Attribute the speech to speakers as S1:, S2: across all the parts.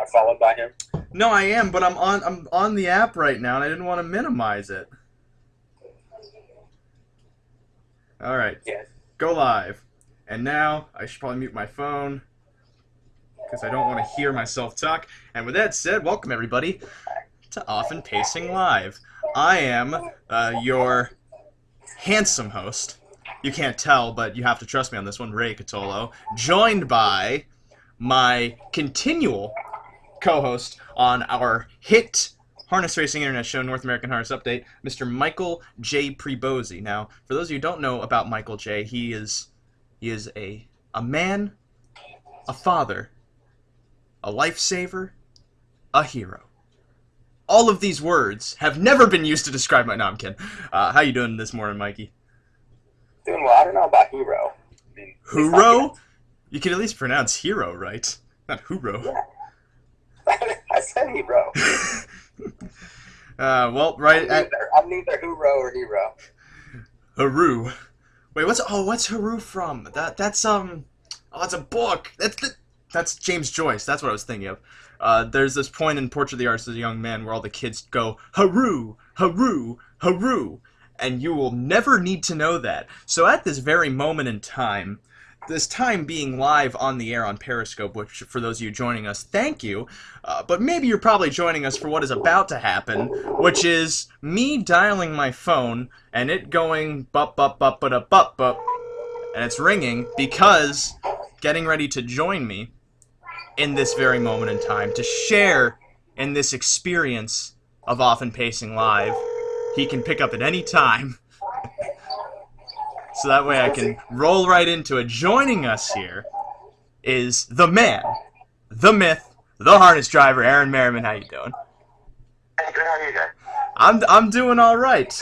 S1: not followed by him?
S2: No, I am, but I'm on the app right now, and I didn't want to minimize it. All right,
S1: Yes.
S2: go live. And now I should probably mute my phone because I don't want to hear myself talk. And with that said, welcome everybody to Often Pacing Live. I am your handsome host. You can't tell, but you have to trust me on this one, Ray Catolo, joined by my continual co-host on our hit harness racing internet show, North American Harness Update, Mr. Michael J. Prebosi. Now, for those of you who don't know about Michael J., he is a man, a father, a lifesaver, a hero. All of these words have never been used to describe my... No, I'm kidding. How you doing this morning, Mikey?
S1: Doing well. I don't know about hero. I mean,
S2: Hero? You can at least pronounce hero, right? Not huro.
S1: Yeah. I said hero.
S2: Well, right at...
S1: I'm neither hero or hero.
S2: Haru. Wait, what's Haru from? That's a book. That's James Joyce. That's what I was thinking of. There's this point in Portrait of the Artist as a Young Man where all the kids go, Haru, Haru, Haru, and you will never need to know that. So at this very moment in time, this time being live on the air on Periscope, which for those of you joining us, thank you, but maybe you're probably joining us for what is about to happen, which is me dialing my phone and it going bup bup bup bup bup bup, and it's ringing because getting ready to join me in this very moment in time to share in this experience of Often Pacing Live. He can pick up at any time. So that way I can roll right into it. Joining us here is the man, the myth, the harness driver, Aaron Merriman. How you doing?
S1: Hey, good. How are you guys?
S2: I'm doing all right.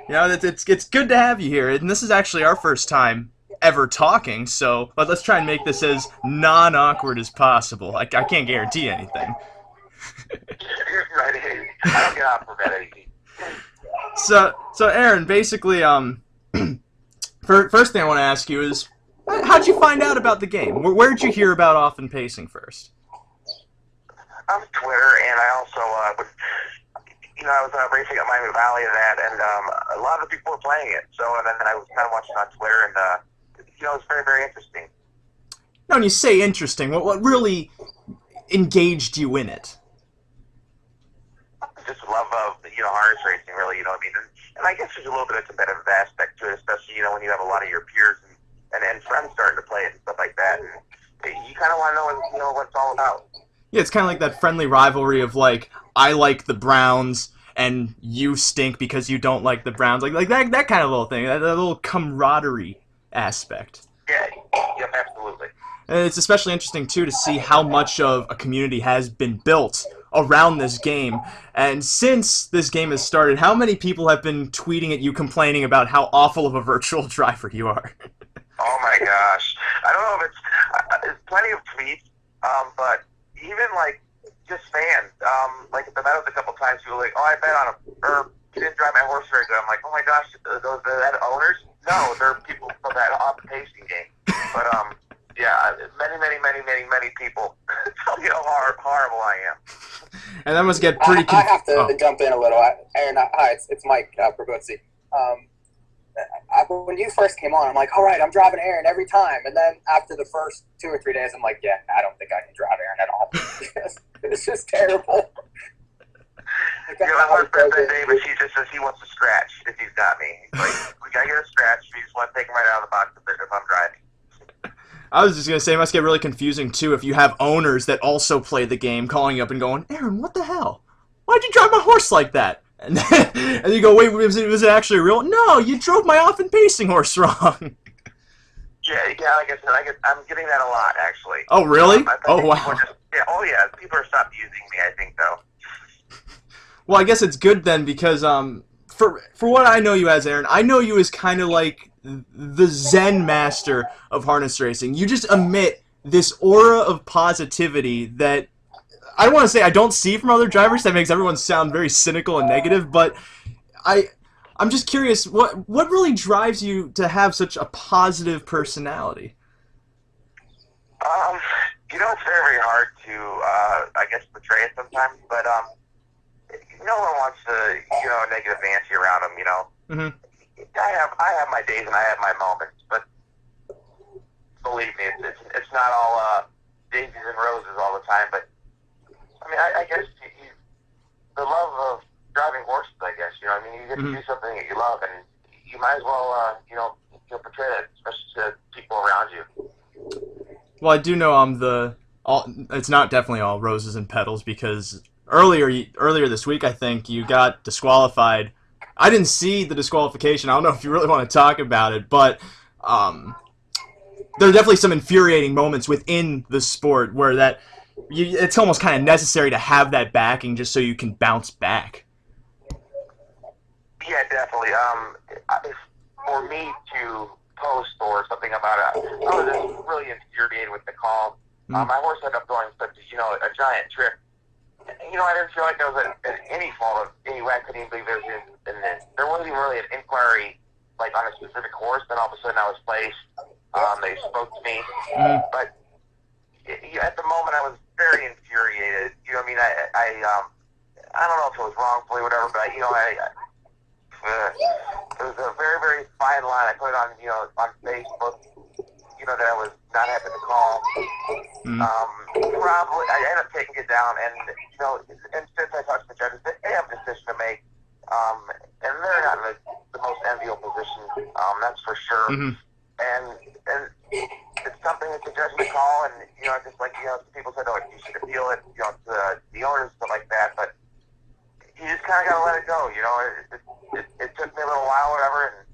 S2: You know, it's good to have you here, and this is actually our first time ever talking. So let's try and make this as non-awkward as possible. I can't guarantee anything.
S1: Right. I don't get out for that easy.
S2: So Aaron, basically, first thing I want to ask you is, how'd you find out about the game? Where'd you hear about Often Pacing first?
S1: Twitter, and I also I was racing at Miami Valley and that, and a lot of people were playing it. So, and then I was kind of watching on Twitter, and it was very, very interesting.
S2: Now, when you say interesting, what really engaged you in it?
S1: Just love of harness racing, really. I mean, and I guess there's a little bit of competitive aspect to it, especially when you have a lot of your peers and friends starting to play it and stuff like that. And you kind of want to know what it's all about.
S2: Yeah, it's kind of like that friendly rivalry of like, I like the Browns and you stink because you don't like the Browns, like that kind of little thing, that little camaraderie aspect.
S1: Yeah, yep, absolutely.
S2: And it's especially interesting too to see how much of a community has been built around this game. And since this game has started, how many people have been tweeting at you complaining about how awful of a virtual driver you are?
S1: Oh my gosh. I don't know if it's plenty of tweets, but even like just fans, like at the Meadows a couple times, people were like, oh, I bet on or you didn't drive my horse very good. I'm like, oh my gosh, those are that owners? No, they're people from that Often Pacing game. But yeah, many people tell me how horrible I am.
S2: And that must get pretty
S3: I have to jump in a little. Aaron, hi, it's Mike Prebosi. When you first came on, I'm like, all right, I'm driving Aaron every time. And then after the first 2 or 3 days, I'm like, yeah, I don't think I can drive Aaron at all. It's just terrible.
S1: My one friend said David, she just says he wants to scratch if he's got me. He's like, we gotta get a scratch. We just want to take him right out of the box if I'm driving.
S2: I was just going to say, it must get really confusing, too, if you have owners that also play the game calling you up and going, Aaron, what the hell? Why'd you drive my horse like that? And and you go, wait, was it actually real? No, you drove my Often Pacing horse wrong.
S1: Yeah, like I said, I'm getting that a lot, actually.
S2: Oh, really?
S1: Oh, wow. People are stopped using me, I think, though.
S2: Well, I guess it's good then, because for what I know you as, Aaron, I know you as kind of like the Zen master of harness racing. You just emit this aura of positivity that I don't want to say I don't see from other drivers. That makes everyone sound very cynical and negative, but I'm just curious, what really drives you to have such a positive personality?
S1: It's very, very hard to, I guess, portray it sometimes, but no one wants to, negative Nancy around them,
S2: Mm-hmm.
S1: I have my days and I have my moments, but believe me, it's not all daisies and roses all the time. But I mean, I guess the love of driving horses, I guess, you get to do something that you love, and you might as well, portray it, especially to people around you.
S2: Well, I do know it's not definitely all roses and petals, because earlier this week I think you got disqualified. I didn't see the disqualification. I don't know if you really want to talk about it, but there are definitely some infuriating moments within the sport where it's almost kind of necessary to have that backing just so you can bounce back.
S1: Yeah, definitely. For me to post or something about it, I was just really infuriated with the call. My horse ended up going such a giant trip. I didn't feel like there was any fault of any way. I couldn't even believe there wasn't even really an inquiry like on a specific horse. Then all of a sudden I was placed. They spoke to me, but at the moment I was very infuriated. I don't know if it was wrongfully or whatever, but it was a very, very fine line. I put it on Facebook. That I was not happy to call. Probably, I ended up taking it down, and and since I talked to the judges, they have a decision to make, and they're not in the most enviable position. That's for sure. And it's something that the judge may call, and just like people said, oh, you should appeal it, to the owners and stuff like that. But you just kind of got to let it go. It took me a little while, whatever,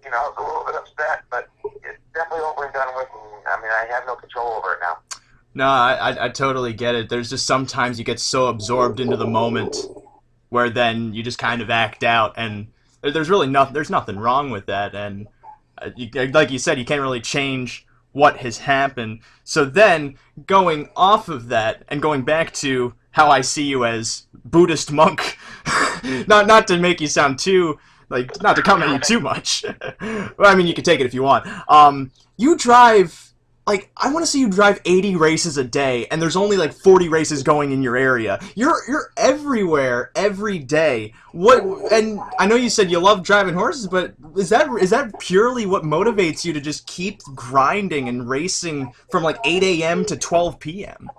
S1: and I was a little bit upset, but it's definitely over and done with, and I have no control over it now.
S2: No, I totally get it. There's just sometimes you get so absorbed into the moment where then you just kind of act out, and there's nothing wrong with that, and like you said, you can't really change what has happened. So then, going off of that and going back to how I see you as Buddhist monk, not to make you sound too, not to come at you too much. Well, you can take it if you want. You drive, I want to see you drive 80 races a day, and there's only 40 races going in your area. You're everywhere, every day. And I know you said you love driving horses, but is that purely what motivates you to just keep grinding and racing from 8 a.m. to 12 p.m.?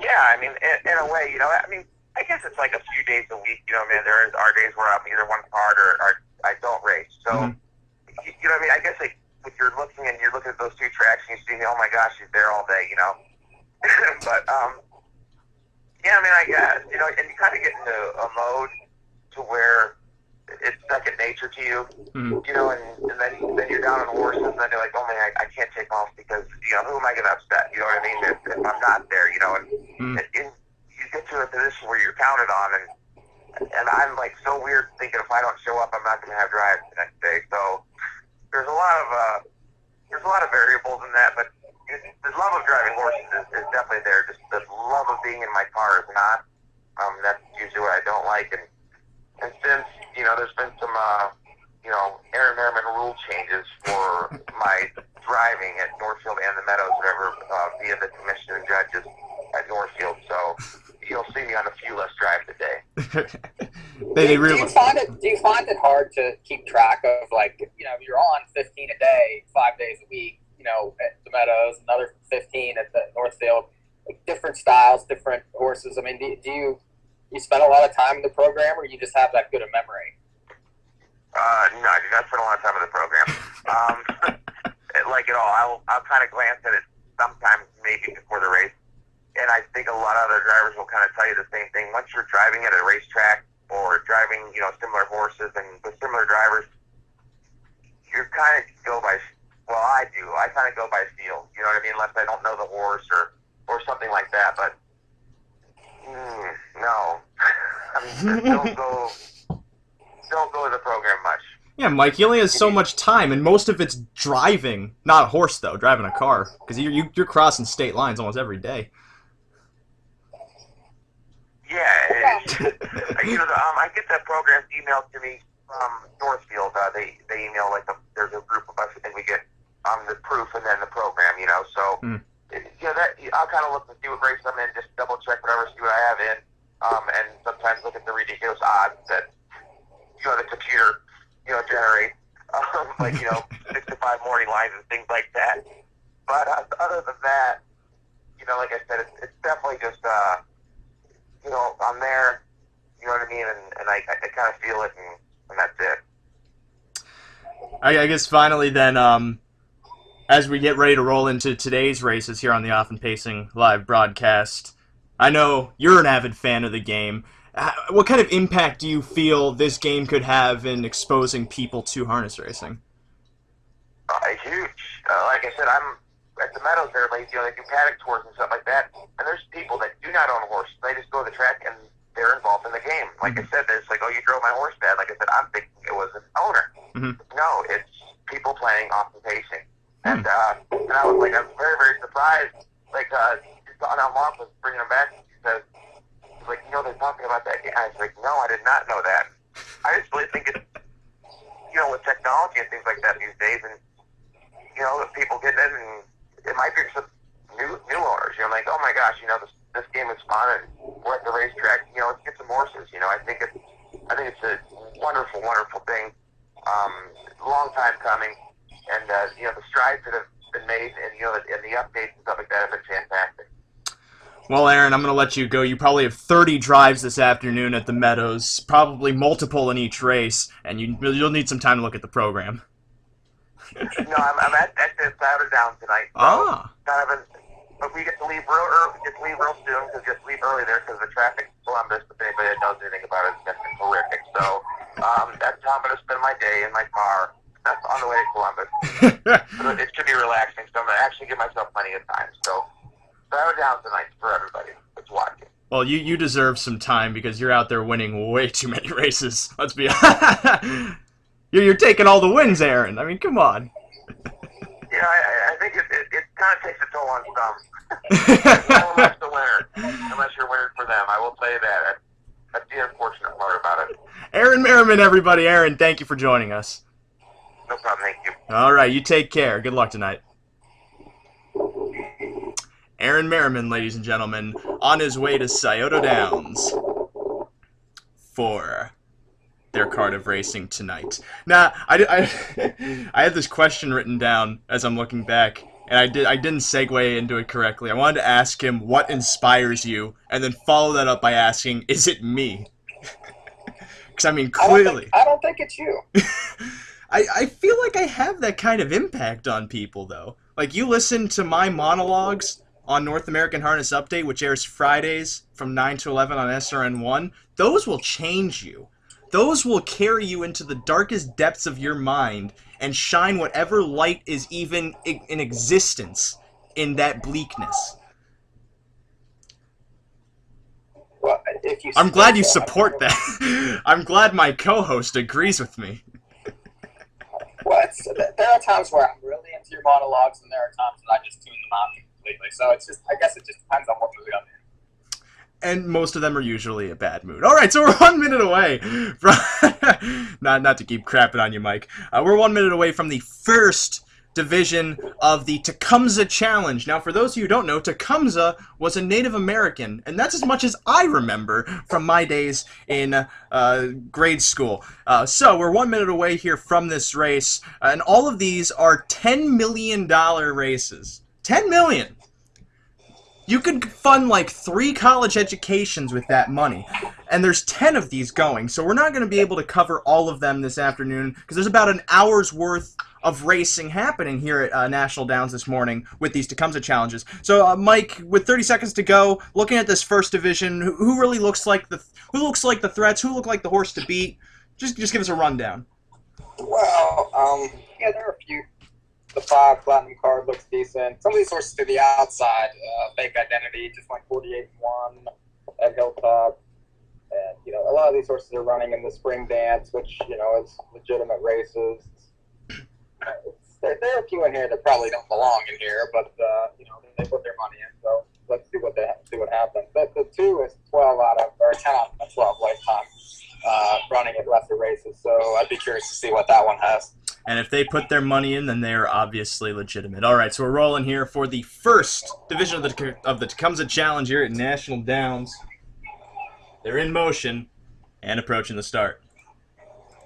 S1: Yeah, in a way, I guess it's a few days a week, there are days where I'm either one part or I don't race. So, I guess if you're looking at those two tracks and you see, oh my gosh, she's there all day, but, yeah, I guess, and you kind of get into a mode to where it's second nature to you, and then you're down on horses, and then you're like, oh man, I can't take off because, who am I going to upset, if I'm not there, and you get to a position where you're counted on, and I'm so weird thinking if I don't show up, I'm not going to have drives the next day. So there's a lot of variables in that, but the love of driving horses is definitely there. Just the love of being in my car is not. That's usually what I don't like, and since there's been some Aaron Merriman rule changes for my driving at Northfield and the Meadows, whatever, via the commission and judges at Northfield, so you'll see me on a few less drives a day.
S3: Do you find it hard to keep track of you're on 15 a day, 5 days a week, at the Meadows, another 15 at the Northfield, different styles, different horses. Do you spend a lot of time in the program, or you just have that good a memory?
S1: No, I do not spend a lot of time in the program. At all, I'll kind of glance at it sometimes, maybe before the race. And I think a lot of other drivers will kind of tell you the same thing. Once you're driving at a racetrack or driving, similar horses and with similar drivers, you kind of go by, well, I do. I kind of go by feel, unless I don't know the horse or something like that. But, no. Don't go to the program much.
S2: Yeah, Mike, he only has so much time, and most of it's driving. Not a horse, though, driving a car. Because you're crossing state lines almost every day.
S1: Yeah, I get that program emailed to me from Northfield. They email there's a group of us, and we get the proof and then the program, you know. So, that I'll kind of look and see what race I'm in, just double check whatever, see what I have in, and sometimes look at the ridiculous odds that the computer generates, like 6 to 5 morning lines and things like that. But other than that, like I said, it's definitely just I'm there, you know what I mean, and I kind of feel it, and that's it.
S2: I guess finally then, as we get ready to roll into today's races here on the Off and Pacing live broadcast, I know you're an avid fan of the game. What kind of impact do you feel this game could have in exposing people to harness racing?
S1: Huge. Like I said, I'm at the Meadows there, like, they do paddock tours and stuff like that, and there's people that do not own a horse. They just go to the track and they're involved in the game. Like I said, there's like, oh, you drove my horse bad. Like I said, I'm thinking it was an owner. No, it's people playing Off and Pacing. And I was like, I'm very, very surprised. Like, now Mark was bringing him back. He says, like, they're talking about that. I was like, no, I did not know that. I just really think it's, with technology and things like that these days, and, people getting in, and it might be some new owners, like, oh my gosh, this game is fun, and we're at the racetrack, let's get some horses, I think it's a wonderful, wonderful thing, long time coming, and, the strides that have been made, and, and the updates and stuff like that have been fantastic.
S2: Well, Aaron, I'm going to let you go. You probably have 30 drives this afternoon at the Meadows, probably multiple in each race, and you'll need some time to look at the program.
S1: No, I'm at the Souder Down tonight. So but we get to leave real early. We get to leave real soon because we get to leave early there because the traffic in Columbus, if anybody that knows anything about it, it's been horrific. So that's how I'm going to spend my day in my car. That's on the way to Columbus. So it should be relaxing. So I'm going to actually give myself plenty of time. So Souder Down tonight for everybody that's watching.
S2: Well, you deserve some time because you're out there winning way too many races. Let's be honest. You're taking all the wins, Aaron. I mean, come on.
S1: Yeah, I think it kind of takes a toll on some. No one left the winner, unless you're winning for them. I will tell you that. That's the unfortunate part about it.
S2: Aaron Merriman, everybody. Aaron, thank you for joining us.
S1: No problem. Thank you.
S2: All right, you take care. Good luck tonight. Aaron Merriman, ladies and gentlemen, on his way to Scioto Downs for their card of racing tonight. Now, I had this question written down as I'm looking back, and I didn't segue into it correctly. I wanted to ask him what inspires you, and then follow that up by asking, is it me? Because, I mean, clearly.
S3: I don't think it's you.
S2: I feel like I have that kind of impact on people, though. Like, you listen to my monologues on North American Harness Update, which airs Fridays from 9 to 11 on SRN1, those will change you. Those will carry you into the darkest depths of your mind and shine whatever light is even in existence in that bleakness.
S3: Well,
S2: I'm glad you support that. I'm glad my co-host agrees with me.
S3: Well, there are times where I'm really into your monologues, and there are times when I just tune them out completely. So I guess it just depends on what mood I'm in.
S2: And most of them are usually a bad mood. All right, so we're 1 minute away from not to keep crapping on you, Mike. We're 1 minute away from the first division of the Tecumseh Challenge. Now, for those of you who don't know, Tecumseh was a Native American, and that's as much as I remember from my days in grade school. So we're 1 minute away here from this race, and all of these are $10 million races. $10 million! You could fund like 3 college educations with that money. And there's 10 of these going, so we're not going to be able to cover all of them this afternoon, because there's about an hour's worth of racing happening here at National Downs this morning with these Tecumseh challenges. So, Mike, with 30 seconds to go, looking at this first division, who really looks like the threats? Who look like the horse to beat? Just give us a rundown.
S3: Well, yeah, there are a few. The 5 Platinum card looks decent. Some of these horses to the outside, Fake Identity just went 48-1 at Hilltop. And, a lot of these horses are running in the Spring Dance, which, is legitimate races. There are a few in here that probably don't belong in here, but, they put their money in. So let's see what happens. But the 2 is 10 out of 12 lifetime running at lesser races. So I'd be curious to see what that one has.
S2: And if they put their money in, then they are obviously legitimate. All right, so we're rolling here for the first division of the Tecumseh Challenge here at National Downs. They're in motion and approaching the start.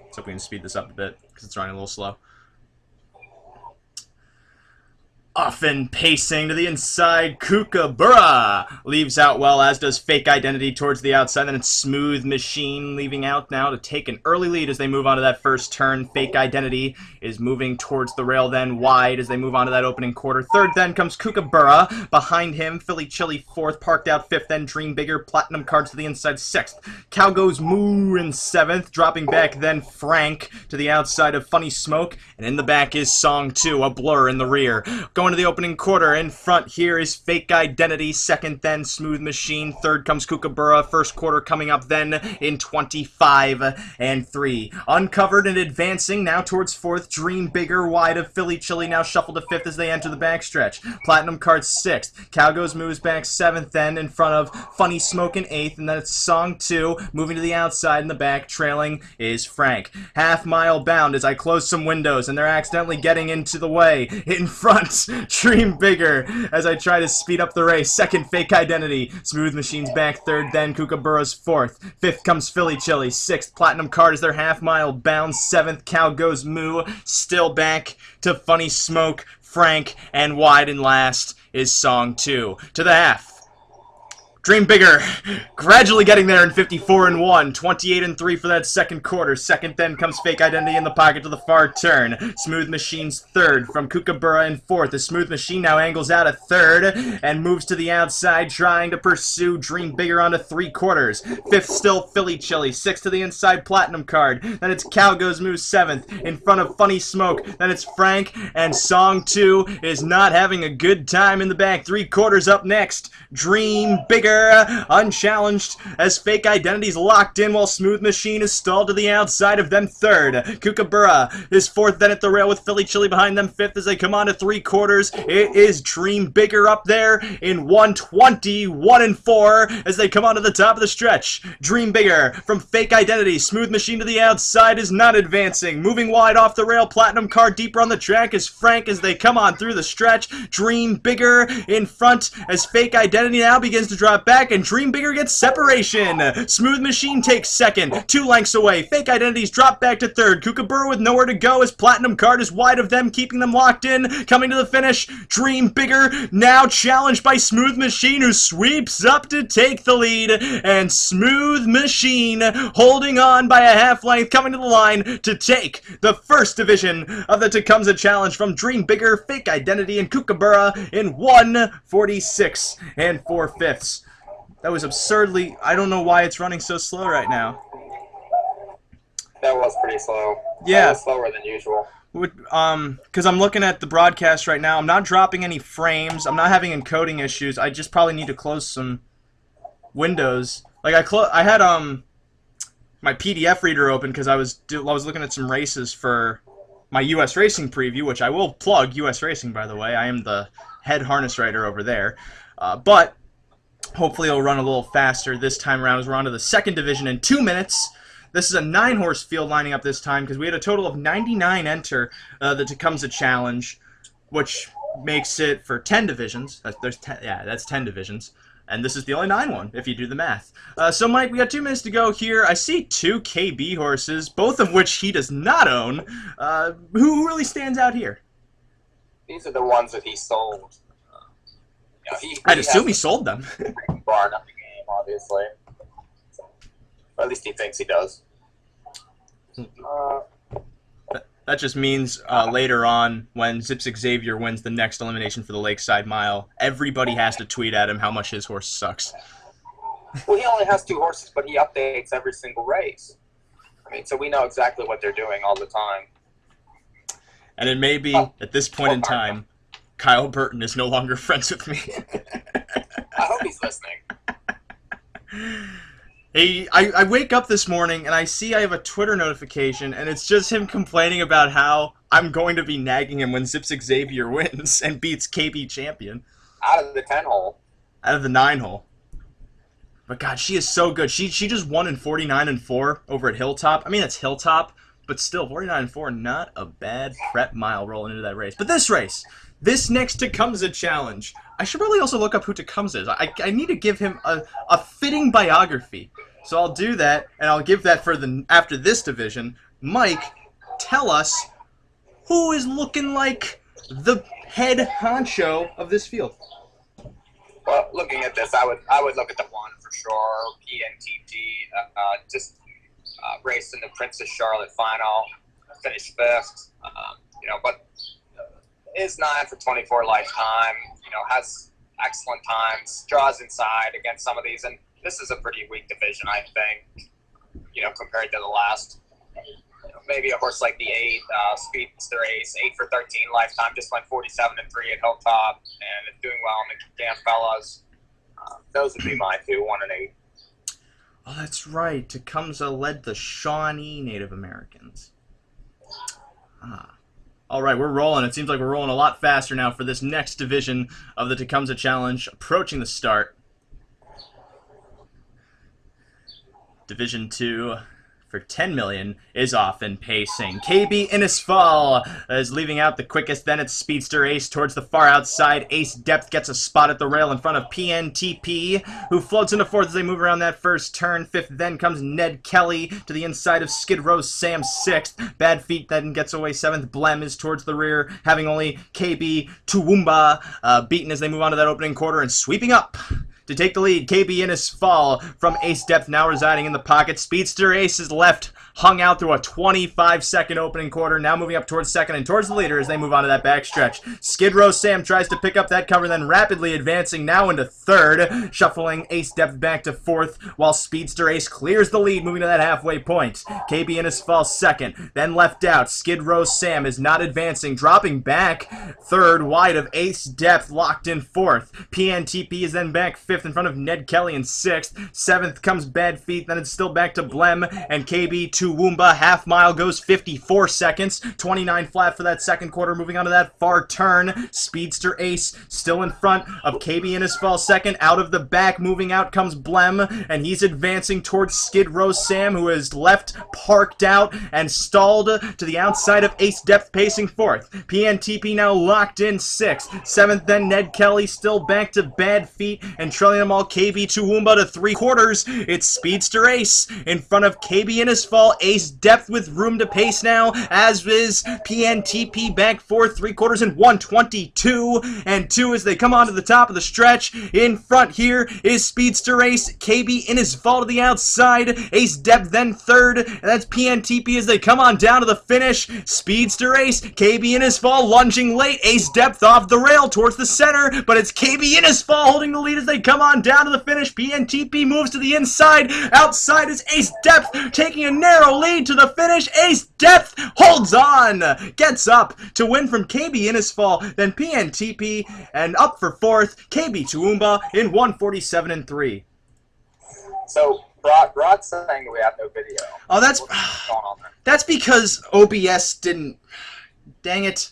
S2: Let's hope we can speed this up a bit because it's running a little slow. Often pacing to the inside, Kookaburra leaves out well, as does Fake Identity towards the outside. Then it's Smooth Machine leaving out now to take an early lead as they move on to that first turn. Fake Identity is moving towards the rail, then wide as they move on to that opening quarter. Third then comes Kookaburra. Behind him, Philly Chili fourth, parked out fifth, then Dream Bigger, Platinum Cards to the inside sixth. Cow Goes Moo in seventh, dropping back then Frank to the outside of Funny Smoke. And in the back is Song 2, a blur in the rear. Going to the opening quarter. In front here is Fake Identity. Second then Smooth Machine. Third comes Kookaburra. First quarter coming up then in 25 and 3. Uncovered and advancing now towards fourth. Dream Bigger wide of Philly Chili now shuffled to fifth as they enter the backstretch. Platinum Card sixth. Cow Goes moves back seventh then in front of Funny Smoke in eighth. And then it's Song 2 moving to the outside in the back. Trailing is Frank. Half mile bound as I close some windows and they're accidentally getting into the way. In front, Dream Bigger as I try to speed up the race. Second, Fake Identity. Smooth Machine's back third, then Kookaburra's fourth. Fifth comes Philly Chili. Sixth, Platinum Card as their half mile bound. Seventh, Cow Goes Moo. Still back to Funny Smoke, Frank, and wide and last is Song 2. To the half. Dream Bigger, gradually getting there in 54 and 1, 28 and 3 for that second quarter. Second then comes Fake Identity in the pocket to the far turn. Smooth Machine's third from Kookaburra in fourth. The Smooth Machine now angles out at third and moves to the outside, trying to pursue Dream Bigger onto three quarters. Fifth still Philly Chili. Sixth to the inside Platinum Card. Then it's Cow Goes Moo seventh in front of Funny Smoke. Then it's Frank, and Song 2 is not having a good time in the back. Three quarters up next. Dream Bigger unchallenged as Fake Identity's locked in while Smooth Machine is stalled to the outside of them third. Kookaburra is fourth then at the rail with Philly Chili behind them fifth as they come on to three quarters. It is Dream Bigger up there in 121 and 4 as they come on to the top of the stretch. Dream Bigger from Fake Identity. Smooth Machine to the outside is not advancing. Moving wide off the rail. Platinum Card deeper on the track is Frank as they come on through the stretch. Dream Bigger in front as Fake Identity now begins to drop back, and Dream Bigger gets separation. Smooth Machine takes second, 2 lengths away. Fake Identity's dropped back to third. Kookaburra with nowhere to go as Platinum Card is wide of them, keeping them locked in. Coming to the finish, Dream Bigger now challenged by Smooth Machine, who sweeps up to take the lead, and Smooth Machine holding on by a half length, coming to the line to take the first division of the Tecumseh Challenge from Dream Bigger, Fake Identity, and Kookaburra in 1:46 and 4/5. That was absurdly... I don't know why it's running so slow right now.
S3: That was pretty slow.
S2: Yeah.
S3: That was slower than usual.
S2: Because I'm looking at the broadcast right now. I'm not dropping any frames. I'm not having encoding issues. I just probably need to close some windows. Like, I had my PDF reader open because I was looking at some races for my U.S. Racing preview, which I will plug U.S. Racing, by the way. I am the head harness writer over there. But hopefully it'll run a little faster this time around as we're on to the second division in 2 minutes. This is a 9-horse field lining up this time because we had a total of 99 enter the Tecumseh Challenge, which makes it for 10 divisions. That's 10 divisions. And this is the only 9 one, if you do the math. So, Mike, we got 2 minutes to go here. I see 2 KB horses, both of which he does not own. Who really stands out here?
S3: These are the ones that he sold.
S2: I'd assume he sold them.
S3: Barn up the game, obviously. Or at least he thinks he does.
S2: That just means later on, when Zips Xavier wins the next elimination for the Lakeside Mile, everybody has to tweet at him how much his horse sucks.
S3: Well, he only has 2 horses, but he updates every single race. I mean, so we know exactly what they're doing all the time. And
S2: it may be, at this point in time, Kyle Burton is no longer friends with me.
S3: I hope he's listening.
S2: Hey, I wake up this morning and I see I have a Twitter notification, and it's just him complaining about how I'm going to be nagging him when Zips Xavier wins and beats KB Champion.
S3: Out of the 10 hole.
S2: Out of the 9 hole. But God, she is so good. She just won in 49 and 4 over at Hilltop. I mean, it's Hilltop, but still, 49-4, not a bad prep mile rolling into that race. But this race, this next Tecumseh challenge, I should probably also look up who Tecumseh is. I need to give him a fitting biography. So I'll do that, and I'll give that for after this division. Mike, tell us who is looking like the head honcho of this field.
S3: Well, looking at this, I would look at the one for sure. PNTT just raced in the Princess Charlotte final, finished fifth. But is 9 for 24 lifetime. Has excellent times, draws inside against some of these, and this is a pretty weak division, I think. Compared to the last. Maybe a horse like the 8 Speedster Ace, 8 for 13 lifetime, just went 47-3 at Hilltop, and is doing well in the Damn Fellas. Those would be my 2, 1 and 8.
S2: Oh, that's right. Tecumseh led the Shawnee Native Americans. All right, we're rolling. It seems like we're rolling a lot faster now for this next division of the Tecumseh Challenge, approaching the start. Division 2 for 10 million is off and pacing. KB Innisfall is leaving out the quickest. Then it's Speedster Ace towards the far outside. Ace Depth gets a spot at the rail in front of PNTP, who floats into 4th as they move around that first turn. 5th then comes Ned Kelly to the inside of Skid Row Sam 6th. Bad Feet then gets away 7th. Blem is towards the rear, having only KB Toowoomba beaten as they move on to that opening quarter and sweeping up to take the lead. KB Innisfall from Ace Depth now residing in the pocket. Speedster Ace is left, hung out through a 25-second opening quarter, now moving up towards second and towards the leader as they move on to that backstretch. Skid Row Sam tries to pick up that cover, then rapidly advancing now into 3rd, shuffling Ace Depth back to 4th, while Speedster Ace clears the lead, moving to that halfway point. KB Innisfall 2nd, then left out. Skid Row Sam is not advancing, dropping back 3rd, wide of Ace Depth, locked in 4th. PNTP is then back 5th in front of Ned Kelly in 6th. 7th comes Bad Feet, then it's still back to Blem and KB Toowoomba. Half mile goes 54 seconds. 29 flat for that second quarter. Moving on to that far turn. Speedster Ace still in front of KB Innisfall 2nd. Out of the back, moving out comes Blem, and he's advancing towards Skid Row Sam, who is left parked out and stalled to the outside of Ace Depth, pacing 4th. PNTP now locked in 6th. 7th then Ned Kelly, still back to Bad Feet, and trailing them all KB Toowoomba to 3/4. It's Speedster Ace in front of KB Innisfall. Ace Depth with room to pace now, as is PNTP back 4th, 3/4 and 1:22 and 2 as they come onto the top of the stretch. In front here is Speedster Ace, KB Innisfall to the outside. Ace Depth then 3rd, and that's PNTP as they come on down to the finish. Speedster Ace, KB Innisfall lunging late. Ace Depth off the rail towards the center, but it's KB Innisfall holding the lead as they come on down to the finish. PNTP moves to the inside. Outside is Ace Depth, taking a narrow lead to the finish. Ace Depth holds on, gets up to win from KB Innisfall, then PNTP, and up for 4th, KB Toowoomba in 1:47 and 3.
S3: So, Brock's saying we have no video.
S2: Oh, that's
S3: What's going on there?
S2: that's because OBS didn't. Dang it.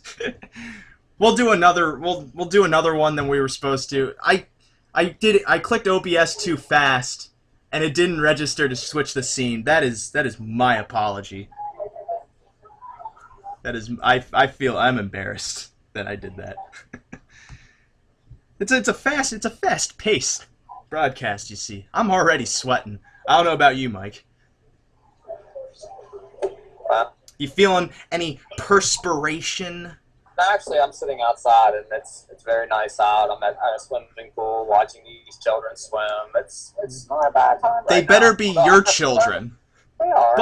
S2: We'll do another one than we were supposed to. I clicked OBS too fast, and it didn't register to switch the scene. That is my apology. I feel I'm embarrassed that I did that. It's a fast paced broadcast, you see. I'm already sweating. I don't know about you, Mike. You feeling any perspiration?
S3: Actually, I'm sitting outside, and it's very nice out. I'm at a swimming pool watching these children swim. It's not a bad time.
S2: They better be your children.
S3: They are.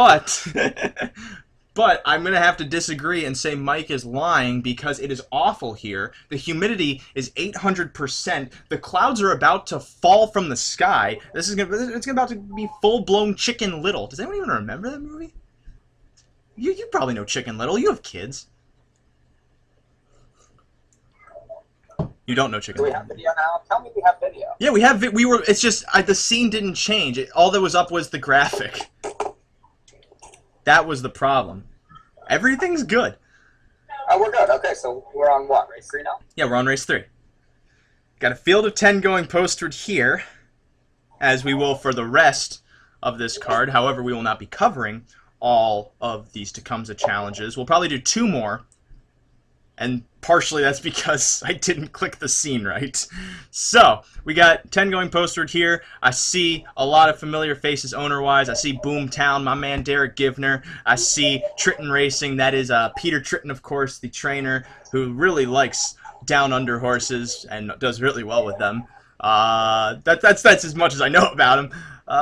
S2: But I'm going to have to disagree and say Mike is lying because it is awful here. The humidity is 800%. The clouds are about to fall from the sky. It's about to be full-blown Chicken Little. Does anyone even remember that movie? You probably know Chicken Little. You have kids. You don't know Chicken
S3: Do we
S2: Little.
S3: have video now? Tell me we have video.
S2: Yeah, we have. It's just the scene didn't change. All that was up was the graphic. That was the problem. Everything's good.
S3: Oh, we're good. Okay, so we're on what? Race 3 now?
S2: Yeah, we're on race 3. Got a field of 10 going postward here, as we will for the rest of this card. However, we will not be covering all of these Tecumseh challenges. We'll probably do 2 more. And partially that's because I didn't click the scene right. So, we got 10 going postward here. I see a lot of familiar faces owner-wise. I see Boomtown, my man Derek Givner. I see Tritton Racing. That is Peter Tritton, of course, the trainer who really likes down under horses and does really well with them. That's as much as I know about him.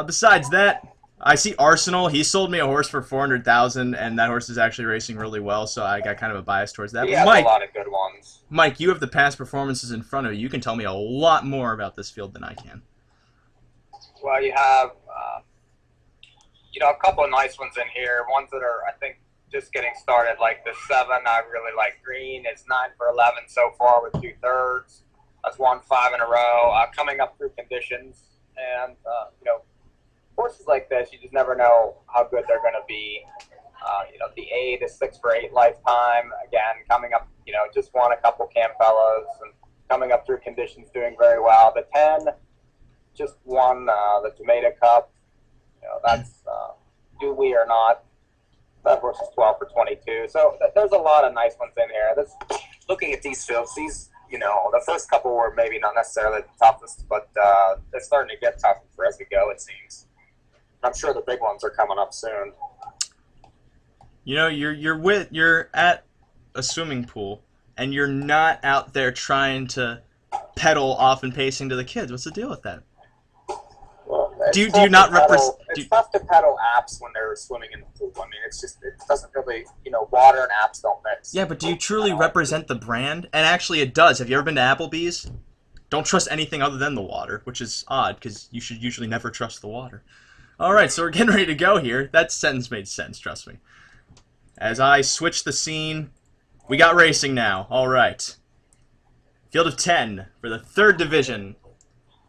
S2: Besides that, I see Arsenal. He sold me a horse for $400,000, and that horse is actually racing really well, so I got kind of a bias towards that.
S3: He has
S2: Mike,
S3: a lot of good ones.
S2: Mike, you have the past performances in front of you. You can tell me a lot more about this field than I can.
S3: Well, you have, a couple of nice ones in here. Ones that are, I think, just getting started, like the 7. I really like Green. It's 9 for 11 so far with 2/3. That's won 5 in a row. Coming up through conditions, and horses like this, you just never know how good they're going to be. The 8 is 6 for 8 lifetime. Again, coming up, just won a couple Campellas and coming up through conditions, doing very well. The 10 just won the Tomato Cup. That's do we or not. That horse is 12 for 22. So there's a lot of nice ones in here. Looking at these fields, the first couple were maybe not necessarily the toughest, but they're starting to get tougher for as we go, it seems. I'm sure the big ones are coming up soon.
S2: You're at a swimming pool, and you're not out there trying to pedal off and pacing to the kids. What's the deal with that?
S3: Well,
S2: do you not represent?
S3: It's tough to pedal apps when they're swimming in the pool. I mean, it doesn't really, water and apps don't mix.
S2: Yeah, but do you truly represent the brand? And actually, it does. Have you ever been to Applebee's? Don't trust anything other than the water, which is odd because you should usually never trust the water. All right, so we're getting ready to go here. That sentence made sense, trust me. As I switch the scene, we got racing now. All right. Field of 10 for the 3rd division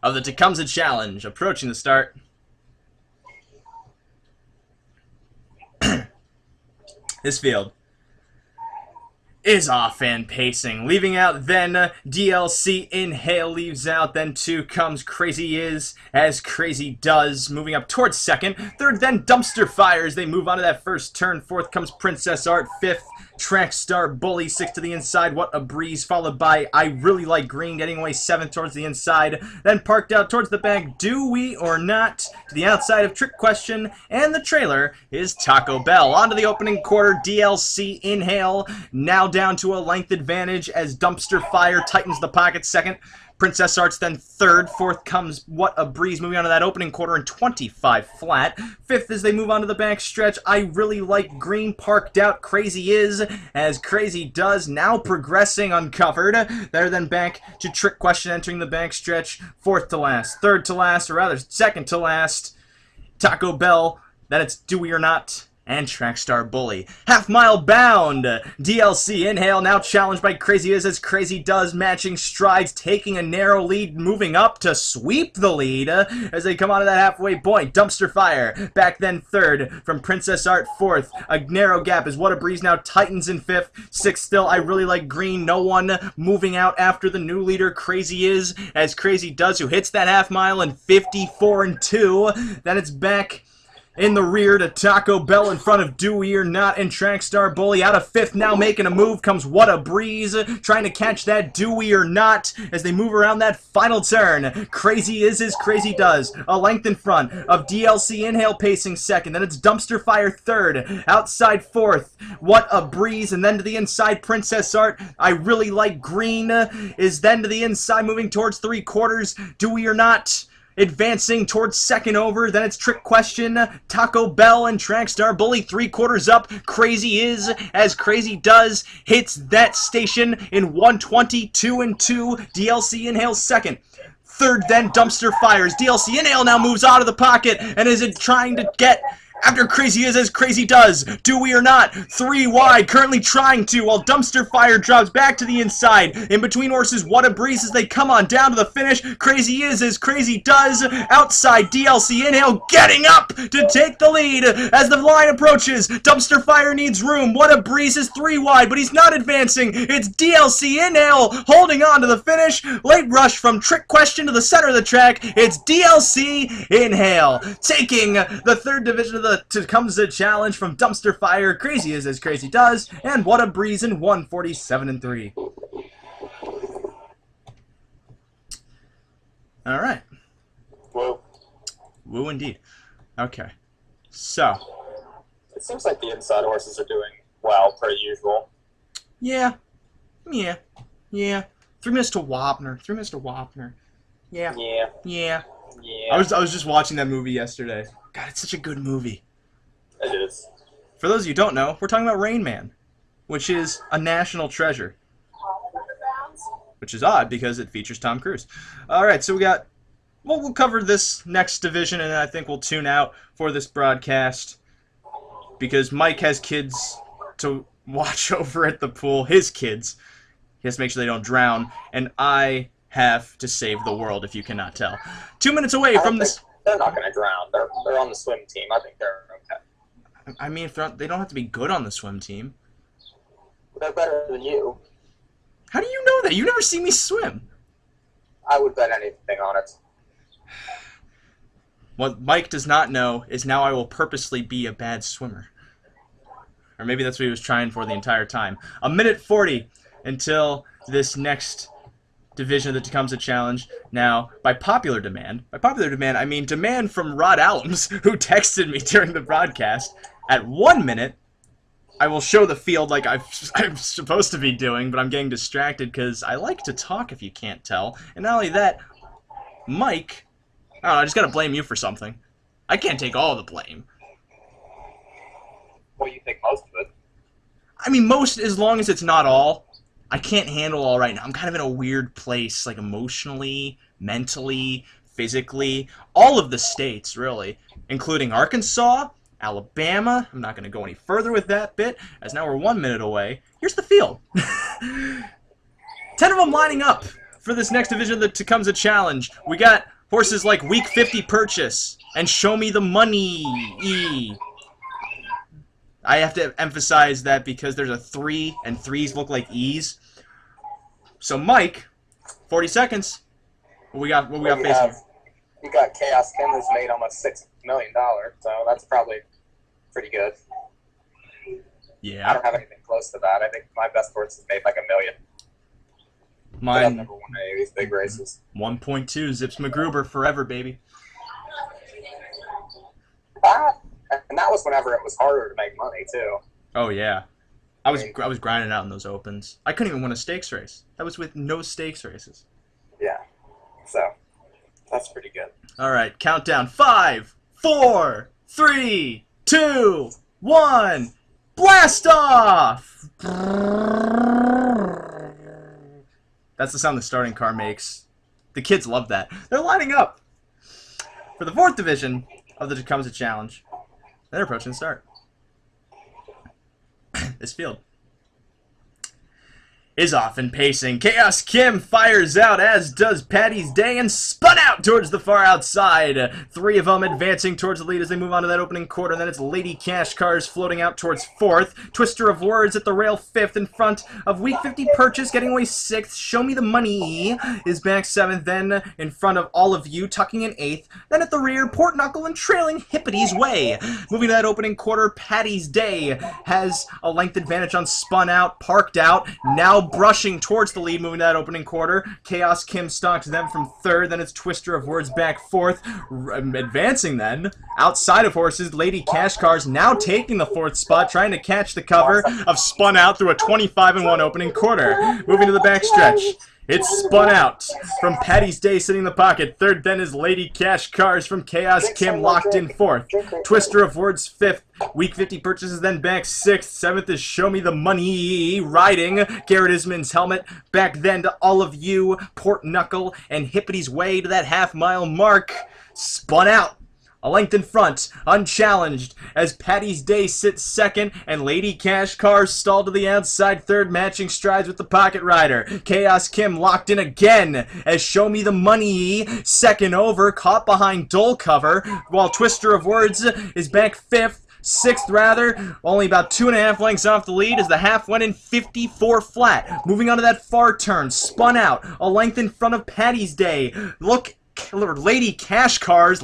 S2: of the Tecumseh Challenge, approaching the start. This field is off and pacing, leaving out then DLC Inhale leaves out, then 2 comes Crazy Is as Crazy Does, moving up towards 2nd, 3rd then Dumpster Fires, they move on to that first turn, 4th comes Princess Art, 5th Track Star Bully, 6th to the inside, What a Breeze, followed by I Really Like Green, getting away 7th towards the inside, then parked out towards the back, Do We or Not, to the outside of Trick Question, and the trailer is Taco Bell. On to the opening quarter, DLC Inhale, now down to a length advantage as Dumpster Fire tightens the pocket 2nd. Princess Arts then 3rd. 4th comes What a Breeze, moving on to that opening quarter in 25 flat. 5th as they move on to the back stretch, I Really Like Green, parked out Crazy Is as Crazy Does, now progressing uncovered. They're then back to Trick Question entering the back stretch, 4th to last, 3rd to last, or rather 2nd to last. Taco Bell, then it's Do We or Not, and Trackstar Bully. Half Mile Bound, DLC Inhale, now challenged by Crazy Is as Crazy Does, matching strides, taking a narrow lead, moving up to sweep the lead as they come onto that halfway point. Dumpster Fire, back then 3rd, from Princess Art 4th. A narrow gap as What a Breeze now tightens in 5th. 6th still, I Really Like Green, no one moving out after the new leader, Crazy Is, as Crazy Does, who hits that half mile in 54-2. Then it's back in the rear to Taco Bell in front of Do We or Not and Trackstar Bully. Out of 5th, now making a move comes What a Breeze, trying to catch that Do We or Not as they move around that final turn. Crazy Is Crazy Does, a length in front of DLC Inhale pacing 2nd. Then it's Dumpster Fire 3rd, outside 4th, What a Breeze, and then to the inside, Princess Art. I Really Like Green is then to the inside, moving towards 3/4. Do We or Not advancing towards 2nd over, then it's Trick Question, Taco Bell, and Trackstar Bully 3/4 up. Crazy Is, as Crazy Does, hits that station in 122-2. DLC Inhale 2nd. 3rd then Dumpster Fires. DLC Inhale now moves out of the pocket and is it trying to get after Crazy Is as Crazy Does. Do We or Not, 3 wide, currently trying to, while Dumpster Fire drops back to the inside. In between horses, What a Breeze as they come on down to the finish. Crazy Is as Crazy Does, outside DLC Inhale, getting up to take the lead as the line approaches. Dumpster Fire needs room. What a Breeze is 3 wide, but he's not advancing. It's DLC Inhale holding on to the finish. Late rush from Trick Question to the center of the track. It's DLC Inhale taking the 3rd division of the the Tecumseh Challenge from Dumpster Fire, Crazy is as Crazy does, and What a Breeze in 147-3. All right.
S3: Woo.
S2: Woo indeed. Okay. So.
S3: It seems like the inside horses are doing well, per usual.
S2: Yeah. 3 minutes to Wapner. 3 minutes to Wapner. Yeah. I was just watching that movie yesterday. God, it's such a good movie.
S3: It is.
S2: For those of you who don't know, we're talking about Rain Man, which is a national treasure. Which is odd because it features Tom Cruise. All right, so we got. Well, we'll cover this next division, and I think we'll tune out for this broadcast because Mike has kids to watch over at the pool. His kids. He has to make sure they don't drown, and I have to save the world, if you cannot tell. 2 minutes away from this.
S3: They're not going to drown. They're on the swim team. I think they're okay.
S2: I mean, they don't have to be good on the swim team.
S3: They're better than you.
S2: How do you know that? You never see me swim.
S3: I would bet anything on it.
S2: What Mike does not know is now I will purposely be a bad swimmer. Or maybe that's what he was trying for the entire time. 1:40 until this next division of the Tecumseh Challenge. Now, by popular demand, I mean demand from Rod Allums, who texted me during the broadcast, at 1 minute, I will show the field like I'm supposed to be doing, but I'm getting distracted because I like to talk, if you can't tell. And not only that, Mike, I don't know, I just gotta blame you for something. I can't take all the blame.
S3: Well, you think most of it.
S2: I mean, most, as long as it's not all. I can't handle all right now. I'm kind of in a weird place, like emotionally, mentally, physically. All of the states, really, including Arkansas, Alabama. I'm not going to go any further with that bit, as now we're 1 minute away. Here's the field. 10 of them lining up for this next division of the Tecumseh Challenge. We got horses like Week 50 Purchase and Show Me the Money. I have to emphasize that because there's a 3, and 3s look like E's. So, Mike, 40 seconds. What we got facing?
S3: You got Chaos Kim, who's made almost $6 million, so that's probably pretty good.
S2: Yeah.
S3: I don't have anything close to that. I think my best horse has made like $1 million.
S2: Mine.
S3: I've never won any of these big races.
S2: 1.2, Zips McGruber, forever, baby.
S3: And that was whenever it was harder to make money, too.
S2: Oh, yeah. I was grinding out in those opens. I couldn't even win a stakes race. That was with no stakes races.
S3: Yeah. So, that's pretty good.
S2: All right, countdown. 5, 4, 3, 2, 1. Blast off! That's the sound the starting car makes. The kids love that. They're lining up for the 4th division of the Tecumseh Challenge. They're approaching the start. This field is off and pacing. Chaos Kim fires out, as does Patty's Day, and spun out towards the far outside. 3 of them advancing towards the lead as they move on to that opening quarter. Then it's Lady Cash Cars floating out towards 4th. Twister of Words at the rail 5th in front of Week 50 Purchase, getting away 6th. Show Me the Money is back 7th. Then in front of All of You, tucking in 8th. Then at the rear, Port Knuckle and trailing Hippity's Way. Moving to that opening quarter, Patty's Day has a length advantage on Spun Out, Parked Out, now brushing towards the lead, moving to that opening quarter. Chaos Kim stalks them from 3rd. Then it's Twister of Words back 4th. Advancing then, outside of horses, Lady Cash Cars now taking the 4th spot, trying to catch the cover of Spun Out through a 25-1 opening quarter. Moving to the backstretch. It's Spun Out from Patty's Day sitting in the pocket. 3rd then is Lady Cash Cars from Chaos Kim, locked in 4th. Twister of Words 5th. Week 50 Purchases then back 6th. 7th is Show Me the Money, riding Garrett Isman's Helmet. Back then to All of You, Port Knuckle, and Hippity's Way to that half-mile mark. Spun Out a length in front, unchallenged, as Patty's Day sits 2nd, and Lady Cash Cars stalled to the outside 3rd, matching strides with the Pocket Rider. Chaos Kim locked in again, as Show Me the Money, 2nd over, caught behind Dole Cover, while Twister of Words is back 5th. 6th rather, only about 2.5 lengths off the lead as the half went in 54 flat. Moving on to that far turn, Spun Out, a length in front of Patty's Day. Look Lady Cash Cars,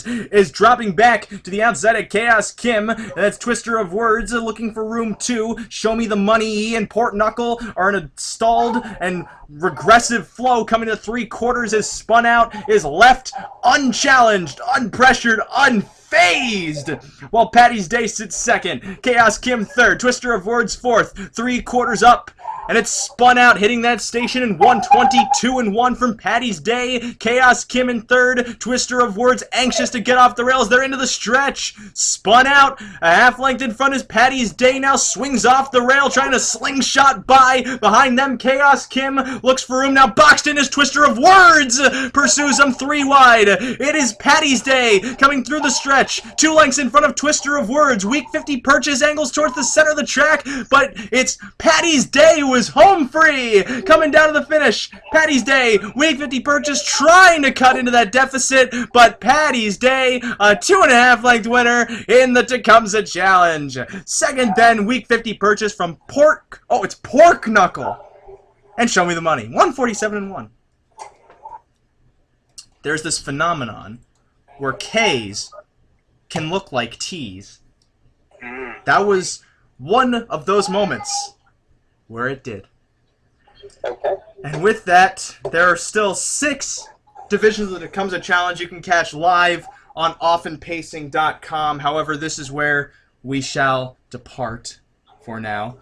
S2: is dropping back to the outside of Chaos Kim. That's Twister of Words looking for room 2. Show Me the Money and Port Knuckle are in a stalled and regressive flow. Coming to 3/4 is spun out, is left unchallenged, unpressured, unfazed. While Patty's Day sits second. Chaos Kim third. Twister of Words fourth. 3/4 up. And it's spun out, hitting that station in 1:22-1 from Patty's Day. Chaos Kim in third. Twister of Words anxious to get off the rails. They're into the stretch. Spun out. A half length in front is Patty's Day. Now swings off the rail, trying to slingshot by. Behind them, Chaos Kim looks for room. Now boxed in is Twister of Words. Pursues them 3 wide. It is Patty's Day coming through the stretch. 2 lengths in front of Twister of Words. Week 50 purchase angles towards the center of the track. But it's Patty's Day was home free, coming down to the finish. Patty's Day, Week 50 purchase, trying to cut into that deficit, but Patty's Day, a 2.5 length winner in the Tecumseh Challenge. Second then, Week 50 purchase from Pork Knuckle, and Show Me the Money, 147-1. There's this phenomenon where K's can look like T's. That was one of those moments where it did.
S3: Okay.
S2: And with that, there are still 6 divisions of the Tecumseh Challenge you can catch live on offenpacing.com. However, this is where we shall depart for now.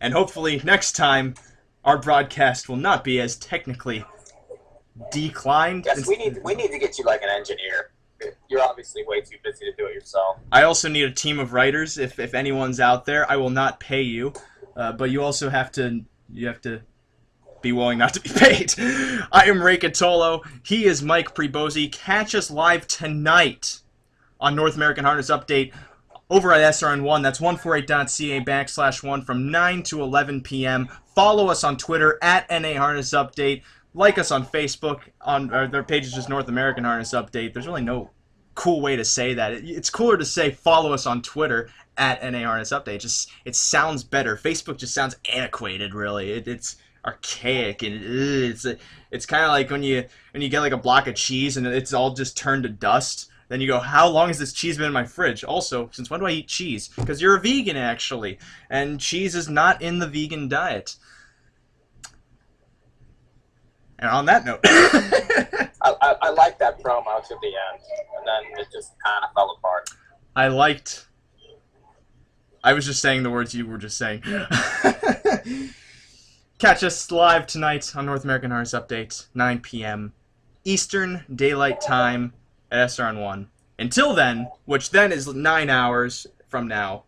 S2: And hopefully next time, our broadcast will not be as technically declined.
S3: Yes, we need to get you like an engineer. You're obviously way too busy to do it yourself.
S2: I also need a team of writers. If anyone's out there, I will not pay you. But you also have to be willing not to be paid. I am Ray Catolo. He is Mike Prebosi. Catch us live tonight on North American Harness Update over at SRN1. That's 148.ca/1 from 9 to 11 p.m. Follow us on Twitter at NA Harness Update. Like us on Facebook. On their page is just North American Harness Update. There's really no cool way to say that. It's cooler to say follow us on Twitter at NA Harness Update. It sounds better. Facebook just sounds antiquated, really. It's archaic, and it's kind of like when you get like a block of cheese and it's all just turned to dust. Then you go, how long has this cheese been in my fridge? Also, since when do I eat cheese? Because you're a vegan, actually, and cheese is not in the vegan diet. And on that note,
S3: I liked that promo to the end, and then it just kind of fell apart.
S2: I was just saying the words you were just saying. Catch us live tonight on North American Harness Update, 9 p.m. Eastern Daylight Time at SRN1. Until then, which then is 9 hours from now,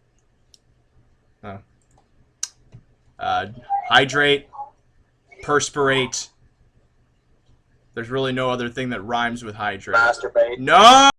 S2: hydrate, perspirate. There's really no other thing that rhymes with hydrate.
S3: Masturbate.
S2: No!